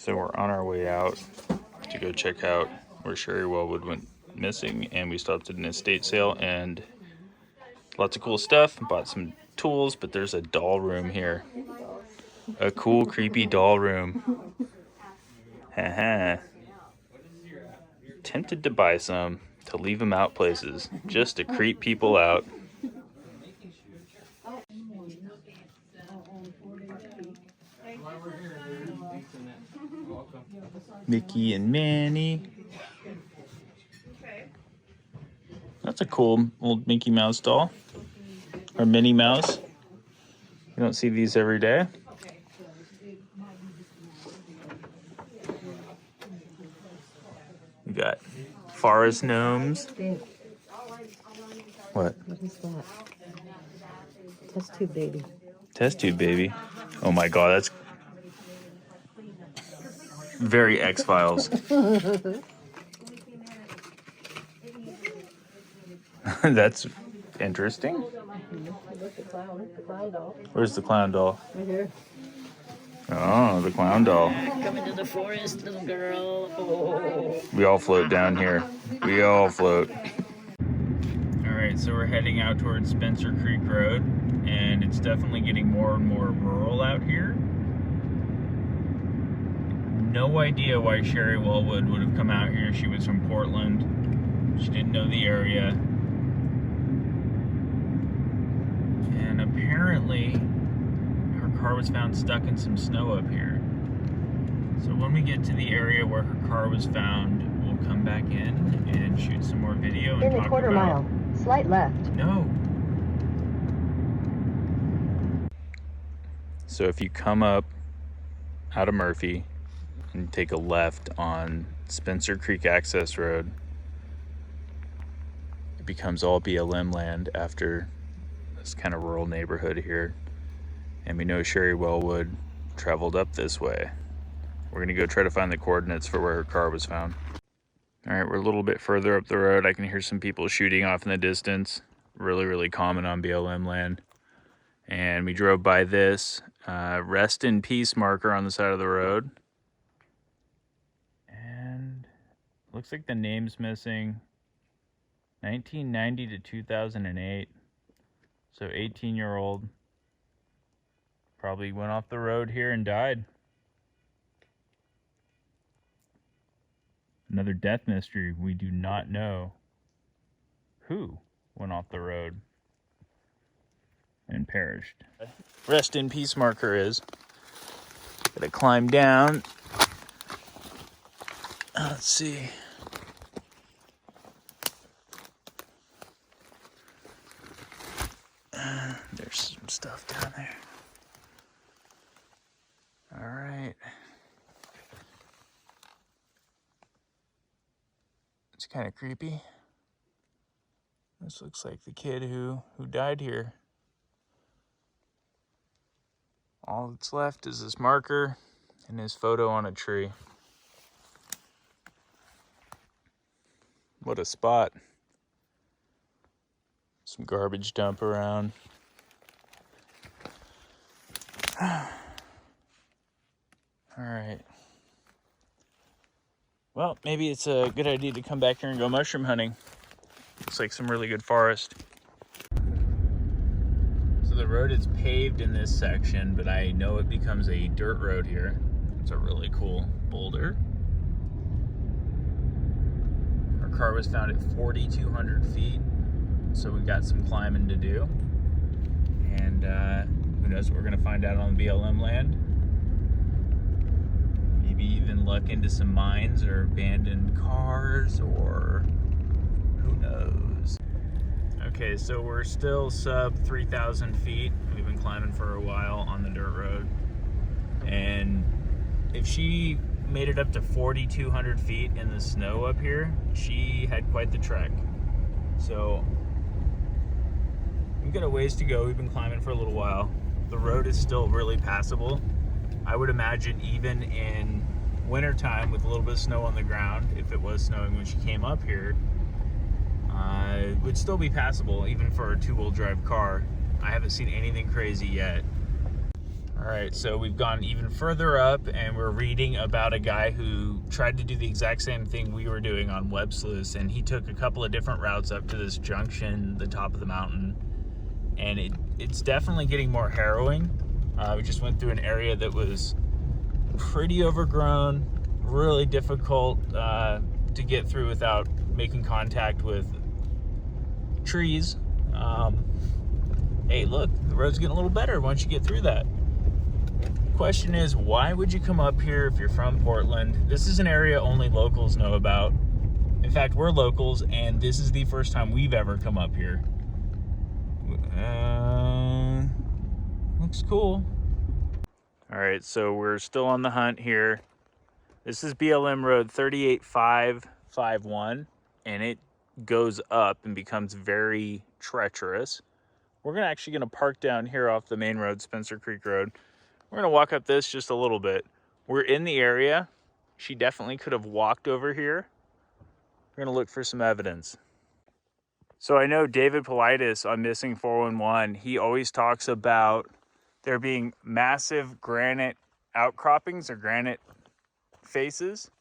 So we're on our way out to go check out where Sherry Wellwood went missing, and we stopped at an estate sale and lots of cool stuff. Bought some tools, but there's a doll room here. A cool, creepy doll room. Haha. Tempted to buy some to leave them out places just to creep people out. Mickey and Minnie. That's a cool old Mickey Mouse doll. Or Minnie Mouse. You don't see these every day. We got forest gnomes. What? What is that? Test tube baby. Test tube baby. Oh my god, that's very X-Files. That's interesting. Look, the clown doll. Where's the clown doll? Right here. Oh, the clown doll. Come into the forest, little girl. Oh. We all float down here. We all float. Alright, so we're heading out towards Spencer Creek Road, and it's definitely getting more and more rural out here. No idea why Sherry Wellwood would have come out here. She was from Portland. She didn't know the area. And apparently, her car was found stuck in some snow up here. So when we get to the area where her car was found, we'll come back in and shoot some more video and In talk a quarter about... mile, slight left. No. So if you come up out of Murphy and take a left on Spencer Creek Access Road, it becomes all BLM land after this kind of rural neighborhood here. And we know Sherry Wellwood traveled up this way. We're gonna go try to find the coordinates for where her car was found. All right, we're a little bit further up the road. I can hear some people shooting off in the distance. Really, really common on BLM land. And we drove by this rest in peace marker on the side of the road. And looks like the name's missing. 1990 to 2008. So 18-year-old. Probably went off the road here and died. Another death mystery. We do not know who went off the road and perished. Rest in peace marker is. Gotta climb down. Let's see. There's some stuff down there. All right. It's kind of creepy. This looks like the kid who died here. All that's left is this marker and his photo on a tree. What a spot. Some garbage dump around. All right. Well, maybe it's a good idea to come back here and go mushroom hunting. Looks like some really good forest. So the road is paved in this section, but I know it becomes a dirt road here. It's a really cool boulder. Our car was found at 4,200 feet, so we got some climbing to do. And who knows what we're gonna find out on the BLM land. Maybe even luck into some mines or abandoned cars, or who knows. Okay, so we're still sub 3,000 feet. We've been climbing for a while on the dirt road. And if she made it up to 4,200 feet in the snow up here, she had quite the trek. So we've got a ways to go. We've been climbing for a little while. The road is still really passable. I would imagine even in wintertime with a little bit of snow on the ground, if it was snowing when she came up here, it would still be passable even for a two-wheel drive car. I haven't seen anything crazy yet. All right, so we've gone even further up, and we're reading about a guy who tried to do the exact same thing we were doing on Web Sluice, and he took a couple of different routes up to this junction, the top of the mountain, and it's definitely getting more harrowing. We just went through an area that was pretty overgrown, really difficult to get through without making contact with trees. Hey, look, the road's getting a little better once you get through that. Question is, why would you come up here if you're from Portland? This is an area only locals know about. In fact, we're locals, and this is the first time we've ever come up here. Looks cool. All right, so we're still on the hunt here. This is BLM Road 38551, and it goes up and becomes very treacherous. We're actually gonna park down here off the main road, Spencer Creek Road. We're gonna walk up this just a little bit. We're in the area. She definitely could have walked over here. We're gonna look for some evidence. So I know David Politis on Missing 411, he always talks about there being massive granite outcroppings or granite faces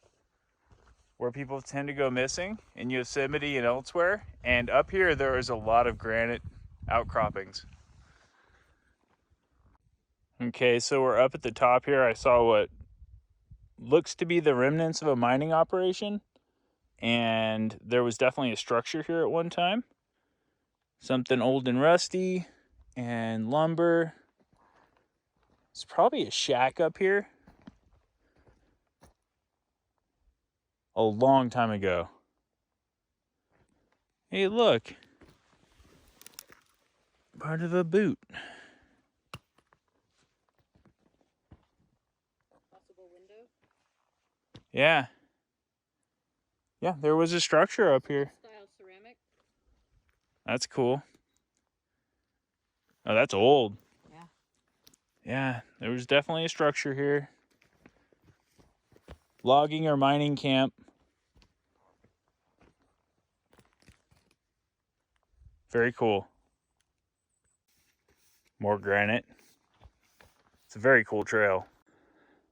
where people tend to go missing in Yosemite and elsewhere. And up here, there is a lot of granite outcroppings. Okay, so we're up at the top here. I saw what looks to be the remnants of a mining operation. And there was definitely a structure here at one time. Something old and rusty and lumber. It's probably a shack up here. A long time ago. Hey, look. Part of a boot. Possible window? Yeah. Yeah, there was a structure up here. Style ceramic? That's cool. Oh, that's old. Yeah. Yeah, there was definitely a structure here. Logging or mining camp. Very cool. More granite. It's a very cool trail.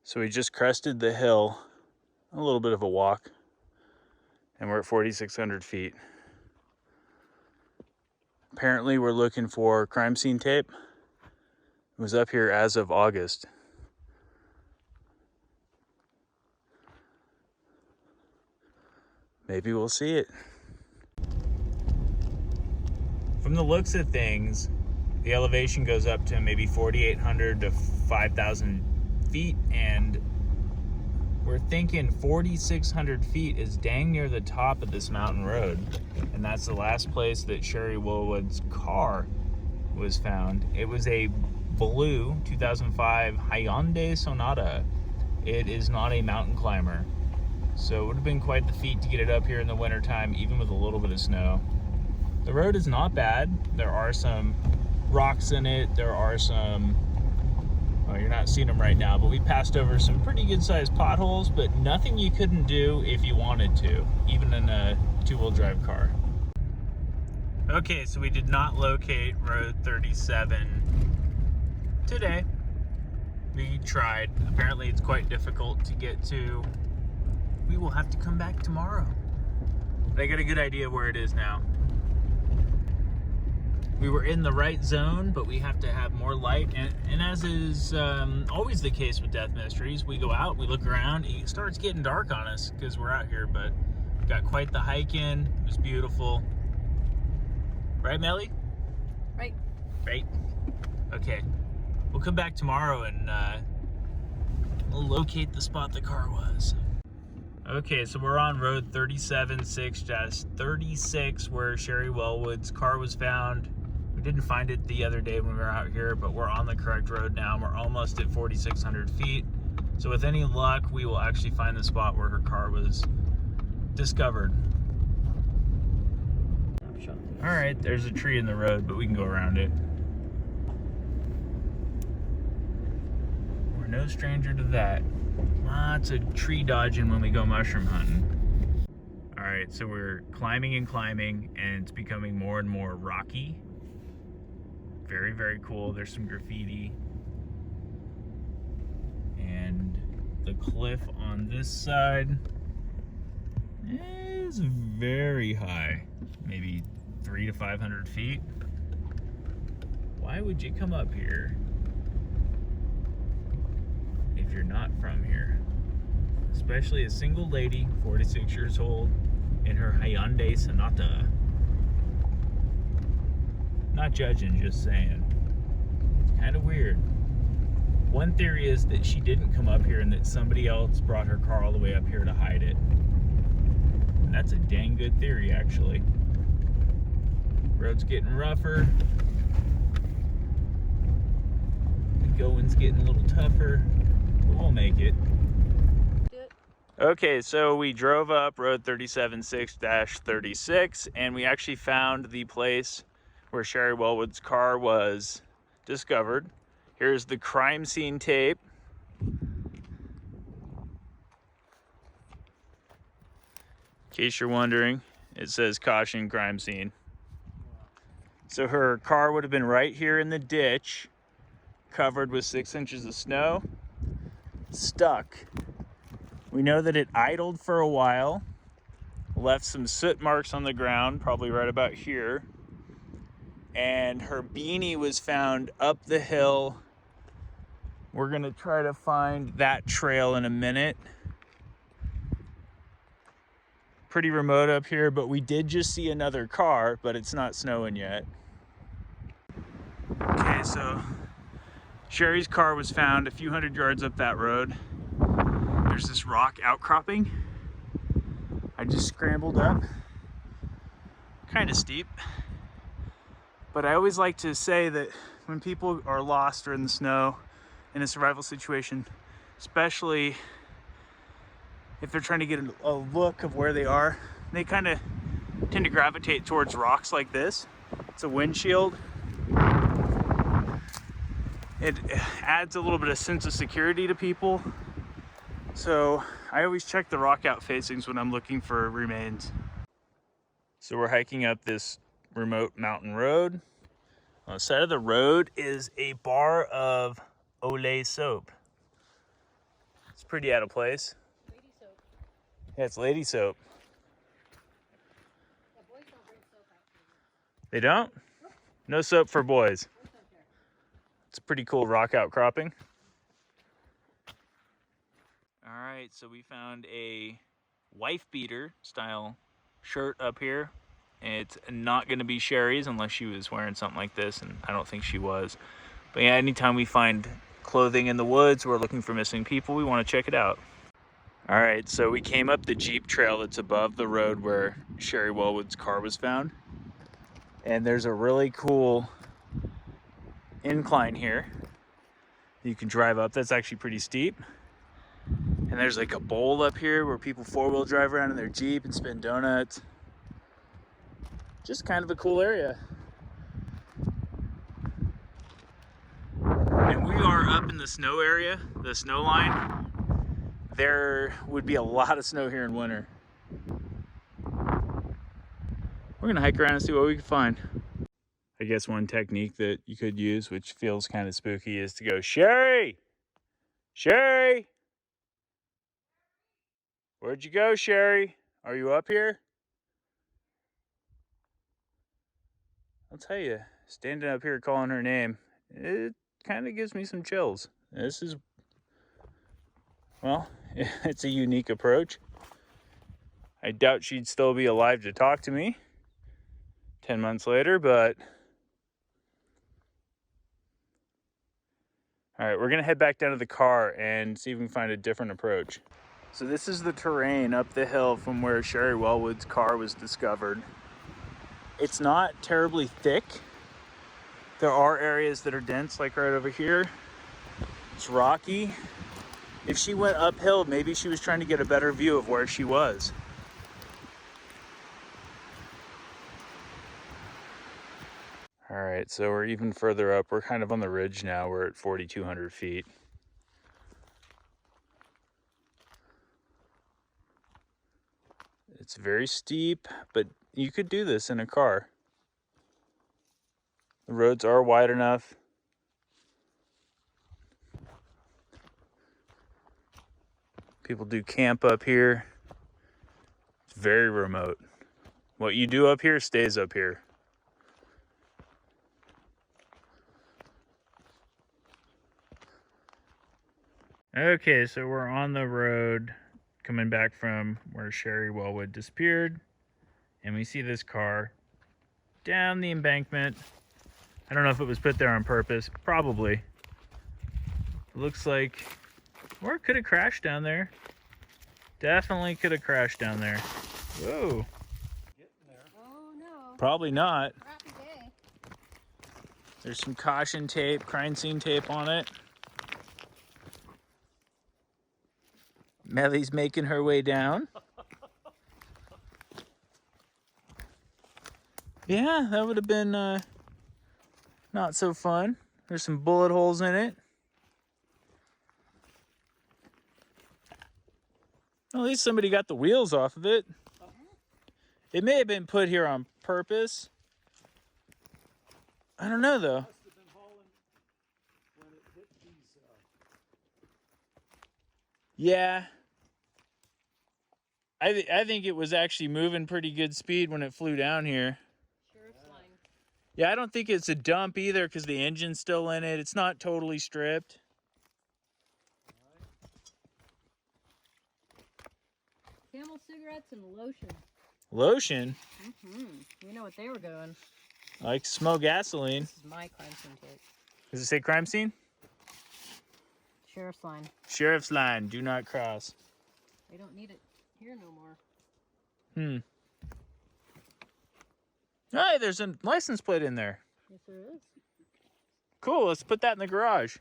So we just crested the hill, a little bit of a walk, and we're at 4,600 feet. Apparently we're looking for crime scene tape. It was up here as of August. Maybe we'll see it. From the looks of things, the elevation goes up to maybe 4,800 to 5,000 feet, and we're thinking 4,600 feet is dang near the top of this mountain road, and that's the last place that Sherry Wellwood's car was found. It was a blue 2005 Hyandai Sonata. It is not a mountain climber, so it would have been quite the feat to get it up here in the wintertime, even with a little bit of snow. The road is not bad. There are some rocks in it. There are some, well, you're not seeing them right now, but we passed over some pretty good sized potholes, but nothing you couldn't do if you wanted to, even in a two-wheel drive car. Okay, so we did not locate Road 37 today. We tried. Apparently it's quite difficult to get to. We will have to come back tomorrow. But I got a good idea where it is now. We were in the right zone, but we have to have more light. And as is always the case with death mysteries, we go out, we look around, it starts getting dark on us because we're out here, but we got quite the hike in. It was beautiful. Right, Melly? Right. Right. Okay. We'll come back tomorrow and we'll locate the spot the car was. Okay, so we're on Road 376-36 where Sherry Wellwood's car was found. We didn't find it the other day when we were out here, but we're on the correct road now. We're almost at 4,600 feet. So with any luck, we will actually find the spot where her car was discovered. All right, there's a tree in the road, but we can go around it. We're no stranger to that. Lots of tree dodging when we go mushroom hunting. All right, so we're climbing and climbing, and it's becoming more and more rocky. Very, very cool. There's some graffiti. the cliff on this side is very high, maybe 300 to 500 feet. Why would you come up here if you're not from here? Especially a single lady, 46 years old, in her Hyandai Sonata. Not judging, just saying. It's kind of weird. One theory is that she didn't come up here and that somebody else brought her car all the way up here to hide it. And that's a dang good theory, actually. Road's getting rougher. The going's getting a little tougher, but we'll make it. Okay, so we drove up Road 376-36, and we actually found the place where Sherry Wellwood's car was discovered. Here's the crime scene tape. In case you're wondering, it says caution crime scene. So her car would have been right here in the ditch, covered with 6 inches of snow, stuck. We know that it idled for a while, left some soot marks on the ground, probably right about here. And her beanie was found up the hill. We're gonna try to find that trail in a minute. Pretty remote up here, but we did just see another car, but it's not snowing yet. Okay, so Sherry's car was found a few hundred yards up that road. There's this rock outcropping. I just scrambled up. Kind of steep. But I always like to say that when people are lost or in the snow in a survival situation, especially if they're trying to get a look of where they are, they kind of tend to gravitate towards rocks like this. It's a windshield. It adds a little bit of sense of security to people. So I always check the rock out facings when I'm looking for remains. So we're hiking up this remote mountain road. On the side of the road is a bar of Olay soap. It's pretty out of place. Lady soap. Yeah, it's lady soap. Yeah, boys don't bring soap out here. They don't? No soap for boys. It's a pretty cool rock outcropping. All right, so we found a wife beater style shirt up here. It's not gonna be Sherry's unless she was wearing something like this, and I don't think she was. But yeah, anytime we find clothing in the woods, we're looking for missing people, we wanna check it out. All right, so we came up the Jeep trail that's above the road where Sherry Wellwood's car was found. And there's a really cool incline here. You can drive up, that's actually pretty steep. And there's like a bowl up here where people four-wheel drive around in their Jeep and spin donuts. Just kind of a cool area. And we are up in the snow area, the snow line. There would be a lot of snow here in winter. We're gonna hike around and see what we can find. I guess one technique that you could use, which feels kind of spooky, is to go, Sherry! Sherry! Where'd you go, Sherry? Are you up here? I'll tell you, standing up here calling her name, it kind of gives me some chills. This is, well, it's a unique approach. I doubt she'd still be alive to talk to me 10 months later, but all right, we're gonna head back down to the car and see if we can find a different approach. So this is the terrain up the hill from where Sherry Wellwood's car was discovered. It's not terribly thick. There are areas that are dense, like right over here. It's rocky. If she went uphill, maybe she was trying to get a better view of where she was. All right, so we're even further up. We're kind of on the ridge now. We're at 4,200 feet. It's very steep, but you could do this in a car. The roads are wide enough. People do camp up here. It's very remote. What you do up here stays up here. Okay, so we're on the road coming back from where Sherry Wellwood disappeared. And we see this car down the embankment. I don't know if it was put there on purpose. Probably. It looks like, or it could have crashed down there. Definitely could have crashed down there. Whoa. Oh no. Probably not. Crappy day. There's some caution tape, crime scene tape on it. Mellie's making her way down. Yeah, that would have been not so fun. There's some bullet holes in it. At least somebody got the wheels off of it. It may have been put here on purpose. I don't know though. Must have been hauling when it hit these. Yeah. I think it was actually moving pretty good speed when it flew down here. Sheriff's line. Yeah, I don't think it's a dump either because the engine's still in it. It's not totally stripped. Camel cigarettes and lotion. Lotion? You know what they were going. I like to smell gasoline. This is my crime scene tape. Does it say crime scene? Sheriff's line. Sheriff's line, do not cross. They don't need it here no more. Hey, there's a license plate in there. Yes, there is. Cool, let's put that in the garage.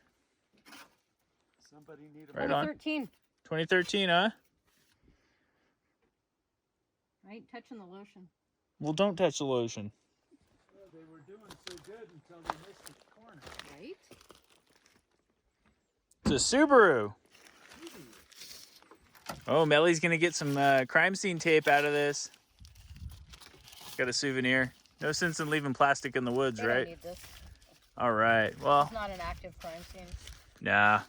Somebody need a Right on. 2013. 2013, huh? I ain't touching the lotion. Well, don't touch the lotion. Well, they were doing so good until they missed the corner. Right? It's a Subaru. Oh, Mellie's gonna get some crime scene tape out of this. Got a souvenir. No sense in leaving plastic in the woods, They right? don't need this. All right. Well, It's not an active crime scene. nah.